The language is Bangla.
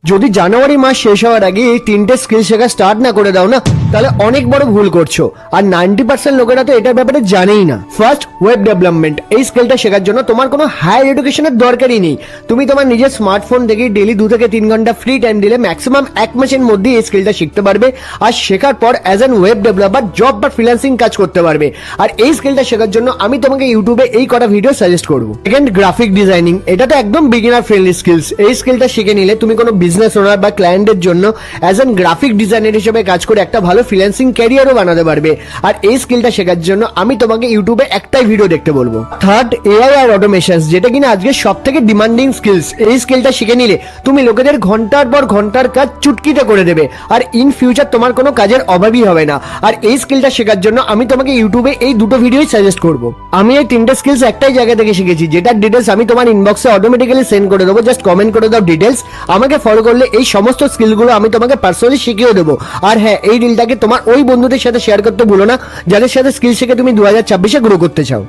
যদি জানুয়ারি মাস শেষ হওয়ার আগে এই তিনটে স্কিল শেখা স্টার্ট না করে দাও না, তাহলে অনেক বড় ভুল করছো। আর 90% লোকেরা তো এটার ব্যাপারে জানেই না। First, web development. এই স্কিলটা শেখার জন্য তোমার কোনো হায়ার এডুকেশনের দরকারই নেই। তুমি তোমার নিজের স্মার্টফোন থেকে ডেলি 2 থেকে 3 ঘন্টা ফ্রি টাইম দিলে ম্যাক্সিমাম 1 মাসের মধ্যে এই স্কিলটা শিখতে পারবে। আর শেখার পর as an web developer job বা ফ্রিল্যান্সিং কাজ করতে পারবে। আর এই স্কিলটা শেখার জন্য আমি তোমাকে ইউটিউবে এই কটা ভিডিও সাজেস্ট করবো। Second, graphic designing. এটা তো একদম বিগিনার ফ্রেন্ডলি স্কিলস। এই স্কিলটা শিখে নিলে তুমি কোনো বিজনেস ওনার বা ক্লায়েন্টের জন্য অ্যাজ অ্যান গ্রাফিক ডিজাইনার হিসেবে কাজ করে একটা ভালো ফ্রিল্যান্সিং ক্যারিয়ারও বানাতে পারবে। আর এই স্কিলটা শেখার জন্য আমি তোমাকে ইউটিউবে একটাই ভিডিও দেখতে বলবো। থার্ড, এআই আর অটোমেশন, যেটা কিনা আজকে সব থেকে ডিমান্ডিং স্কিলস। এই স্কিলটা শিখে নিলে তুমি লোকেদের ঘন্টার পর ঘন্টার কাজ চুটকিতে করে দেবে। আর ইন ফিউচার তোমার কোনো কাজের অভাবই হবে না। আর এই স্কিলটা শেখার জন্য আমি তোমাকে ইউটিউবে এই দুটো ভিডিওই সাজেস্ট করবো। আমি এই তিনটে স্কিলস একটাই জায়গা থেকে শিখেছি, যেটার ডিটেলস আমি তোমার ইনবক্সে অটোমেটিক্যালি সেন্ড করে দেবো। জাস্ট কমেন্ট করে দাও ডিটেলস। আমাকে ফলো করলে এই সমস্ত স্কিলগুলো আমি তোমাকে পার্সোনালি শিখিয়ে দেবো। আর হ্যাঁ, এই রিলটাকে তোমার ওই বন্ধুদের সাথে শেয়ার করতে ভুলো না, যাদের সাথে স্কিল শিখে তুমি 2026-এ গ্রো করতে চাও।